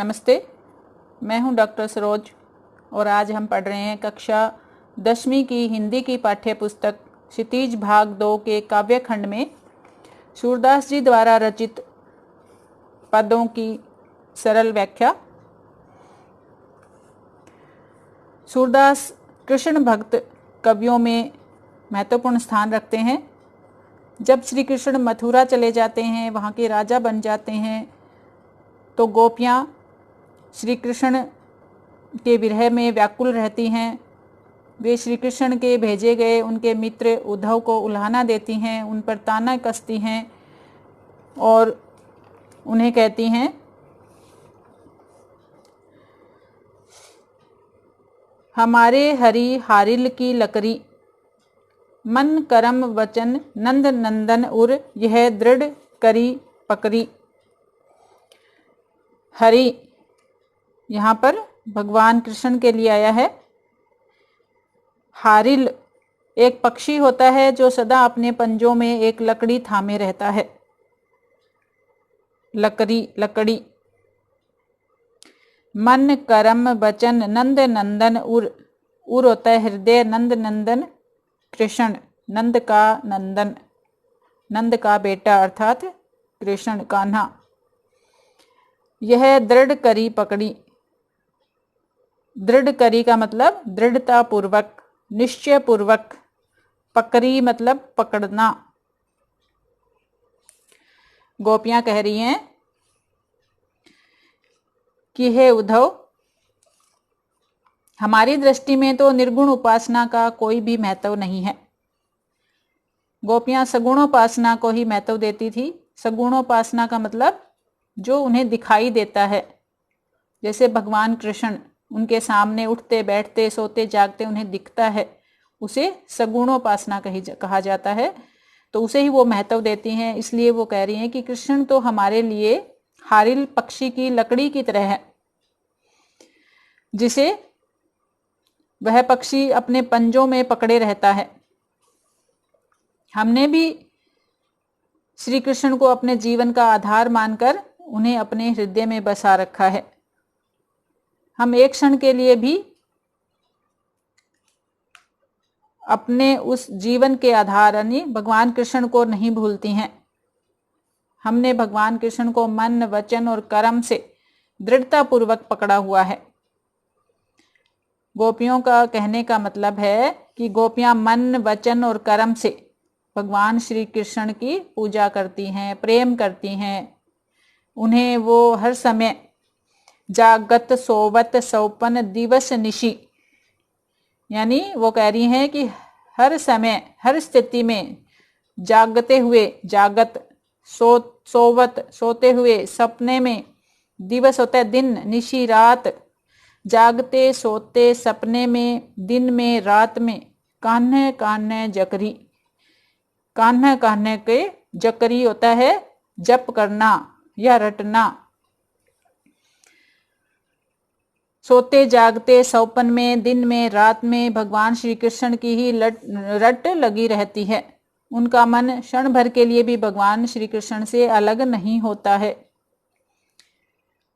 नमस्ते, मैं हूं डॉक्टर सरोज और आज हम पढ़ रहे हैं कक्षा 10वीं की हिंदी की पाठ्य पुस्तक क्षितिज भाग 2 के काव्य खंड में सूरदास जी द्वारा रचित पदों की सरल व्याख्या। सूरदास कृष्ण भक्त कवियों में महत्वपूर्ण स्थान रखते हैं। जब श्री कृष्ण मथुरा चले जाते हैं, वहाँ के राजा बन जाते हैं, तो गोपियाँ श्री कृष्ण के विरह में व्याकुल रहती हैं। वे श्री कृष्ण के भेजे गए उनके मित्र उद्धव को उल्हाना देती हैं, उन पर ताना कसती हैं और उन्हें कहती हैं, हमारे हरि हारिल की लकड़ी, मन करम वचन नंद नंदन उर, यह दृढ़ करी पकड़ी। हरि यहाँ पर भगवान कृष्ण के लिए आया है। हारिल एक पक्षी होता है जो सदा अपने पंजों में एक लकड़ी थामे रहता है। लकड़ी। मन करम वचन नंद नंदन उर, उर होता है हृदय, नंद नंदन कृष्ण, नंद का नंदन, नंद का बेटा अर्थात कृष्ण कान्हा। यह दृढ़ करी पकड़ी। दृढ़ करी का मतलब दृढ़ता पूर्वक, निश्चय पूर्वक। पकड़ी मतलब पकड़ना। गोपियां कह रही हैं कि हे उद्धव, हमारी दृष्टि में तो निर्गुण उपासना का कोई भी महत्व नहीं है। गोपियां सगुणोपासना को ही महत्व देती थी। सगुणोपासना का मतलब जो उन्हें दिखाई देता है, जैसे भगवान कृष्ण उनके सामने उठते बैठते सोते जागते उन्हें दिखता है, उसे सगुणोपासना कहा जाता है। तो उसे ही वो महत्व देती हैं। इसलिए वो कह रही हैं कि कृष्ण तो हमारे लिए हारिल पक्षी की लकड़ी की तरह है, जिसे वह पक्षी अपने पंजों में पकड़े रहता है। हमने भी श्री कृष्ण को अपने जीवन का आधार मानकर उन्हें अपने हृदय में बसा रखा है। हम एक क्षण के लिए भी अपने उस जीवन के आधार यानी भगवान कृष्ण को नहीं भूलती हैं। हमने भगवान कृष्ण को मन वचन और कर्म से दृढ़ता पूर्वक पकड़ा हुआ है। गोपियों का कहने का मतलब है कि गोपियां मन वचन और कर्म से भगवान श्री कृष्ण की पूजा करती हैं, प्रेम करती हैं। उन्हें वो हर समय जागत सोवत सौपन दिवस निशि, यानी वो कह रही हैं कि हर समय हर स्थिति में जागते हुए, जागत सोवत सोते हुए, सपने में, दिवस होता है दिन, निशि रात, जागते सोते सपने में, दिन में रात में, कान्हे कान्हे जकरी। कान्हे कान्हे के जकरी होता है जप करना या रटना। सोते जागते सौपन में, दिन में रात में भगवान श्री कृष्ण की ही रट लगी रहती है। उनका मन क्षण भर के लिए भी भगवान श्री कृष्ण से अलग नहीं होता है।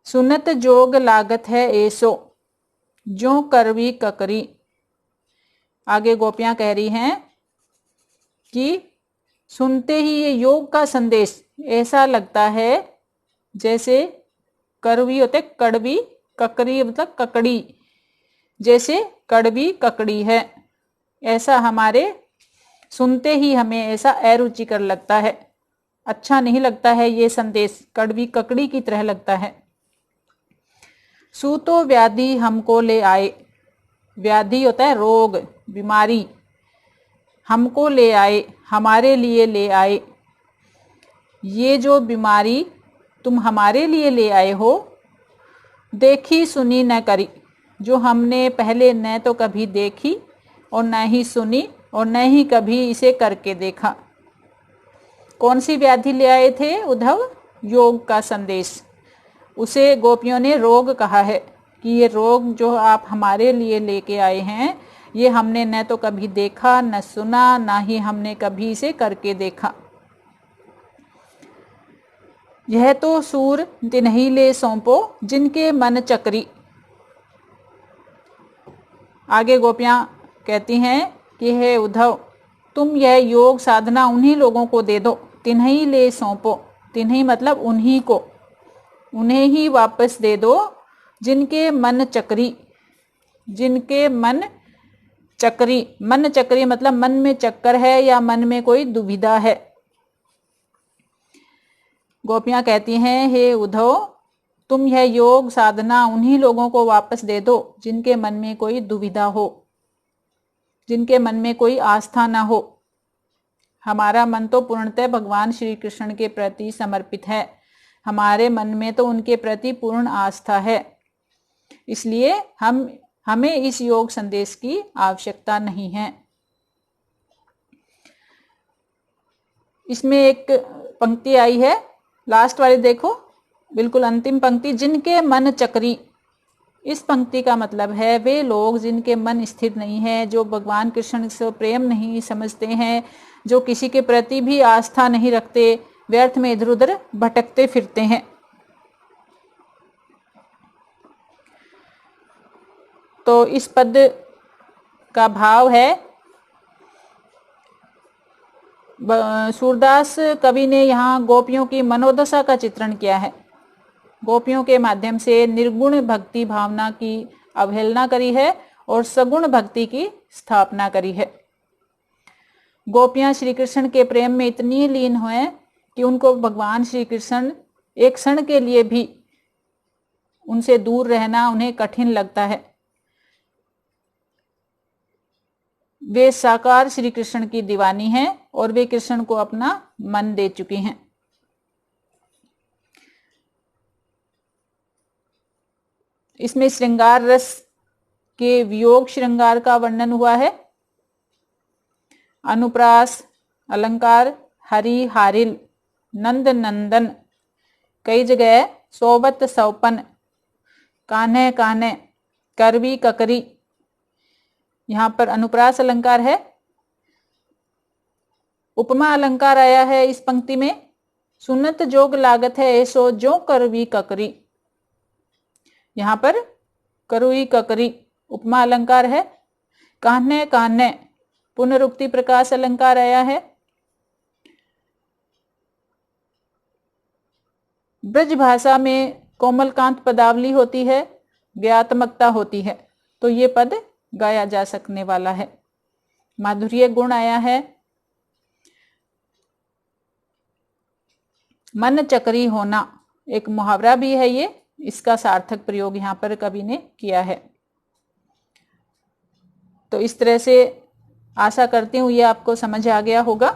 सुनत जोग लागत है ऐसो, जो करवी ककरी। आगे गोपियां कह रही हैं कि सुनते ही ये योग का संदेश ऐसा लगता है जैसे करवी होते कड़वी, ककड़ी मतलब ककड़ी, जैसे कड़वी ककड़ी है। ऐसा हमारे सुनते ही हमें ऐसा अरुचिकर लगता है, अच्छा नहीं लगता है। ये संदेश कड़वी ककड़ी की तरह लगता है। सूतो व्याधि हमको ले आए। व्याधि होता है रोग, बीमारी। हमको ले आए, हमारे लिए ले आए। ये जो बीमारी तुम हमारे लिए ले आए हो, देखी सुनी न करी, जो हमने पहले न तो कभी देखी और न ही सुनी और न ही कभी इसे करके देखा। कौन सी व्याधि ले आए थे उद्धव? योग का संदेश। उसे गोपियों ने रोग कहा है कि ये रोग जो आप हमारे लिए लेके आए हैं, ये हमने न तो कभी देखा न सुना, ना ही हमने कभी इसे करके देखा। यह तो सूर तिन्हि ले सौंपो जिनके मन चक्री। आगे गोपियां कहती हैं कि हे उद्धव, तुम यह योग साधना उन्हीं लोगों को दे दो, तिन्हि ले सौंपो, तिन्हि मतलब उन्हीं को, उन्हें ही वापस दे दो, जिनके मन चक्री, जिनके मन चक्री, मन चक्री मतलब मन में चक्कर है या मन में कोई दुविधा है। गोपियां कहती हैं हे उद्धव, तुम यह योग साधना उन्हीं लोगों को वापस दे दो जिनके मन में कोई दुविधा हो, जिनके मन में कोई आस्था ना हो। हमारा मन तो पूर्णतः भगवान श्री कृष्ण के प्रति समर्पित है, हमारे मन में तो उनके प्रति पूर्ण आस्था है, इसलिए हमें इस योग संदेश की आवश्यकता नहीं है। इसमें एक पंक्ति आई है, लास्ट वाली देखो, बिल्कुल अंतिम पंक्ति, जिनके मन चक्री। इस पंक्ति का मतलब है वे लोग जिनके मन स्थिर नहीं है, जो भगवान कृष्ण से प्रेम नहीं समझते हैं, जो किसी के प्रति भी आस्था नहीं रखते, व्यर्थ में इधर उधर भटकते फिरते हैं। तो इस पद का भाव है, सूरदास कवि ने यहाँ गोपियों की मनोदशा का चित्रण किया है। गोपियों के माध्यम से निर्गुण भक्ति भावना की अवहेलना करी है और सगुण भक्ति की स्थापना करी है। गोपियां श्री कृष्ण के प्रेम में इतनी लीन हुए कि उनको भगवान श्री कृष्ण एक क्षण के लिए भी उनसे दूर रहना उन्हें कठिन लगता है। वे साकार श्री कृष्ण की दीवानी हैं और वे कृष्ण को अपना मन दे चुकी हैं। इसमें श्रृंगार रस के वियोग श्रृंगार का वर्णन हुआ है। अनुप्रास अलंकार, हरि हारिल, नंद नंदन, कई जगह सोबत सौपन, कान्हे कान्हे, करवी ककरी, यहां पर अनुप्रास अलंकार है। उपमा अलंकार आया है इस पंक्ति में, सुनत जोग लागत है ऐसो जो करवी ककरी, यहां पर करुई ककरी उपमा अलंकार है। कान्हे कान्हे पुनरुक्ति प्रकाश अलंकार आया है। ब्रज भाषा में कोमलकांत पदावली होती है, व्यात्मकता होती है, तो ये पद गाया जा सकने वाला है। माधुर्य गुण आया है। मन चक्री होना एक मुहावरा भी है, ये इसका सार्थक प्रयोग यहां पर कवि ने किया है। तो इस तरह से आशा करती हूं ये आपको समझ आ गया होगा।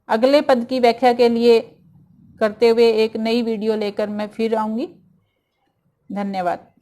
अगले पद की व्याख्या के लिए करते हुए एक नई वीडियो लेकर मैं फिर आऊंगी। धन्यवाद।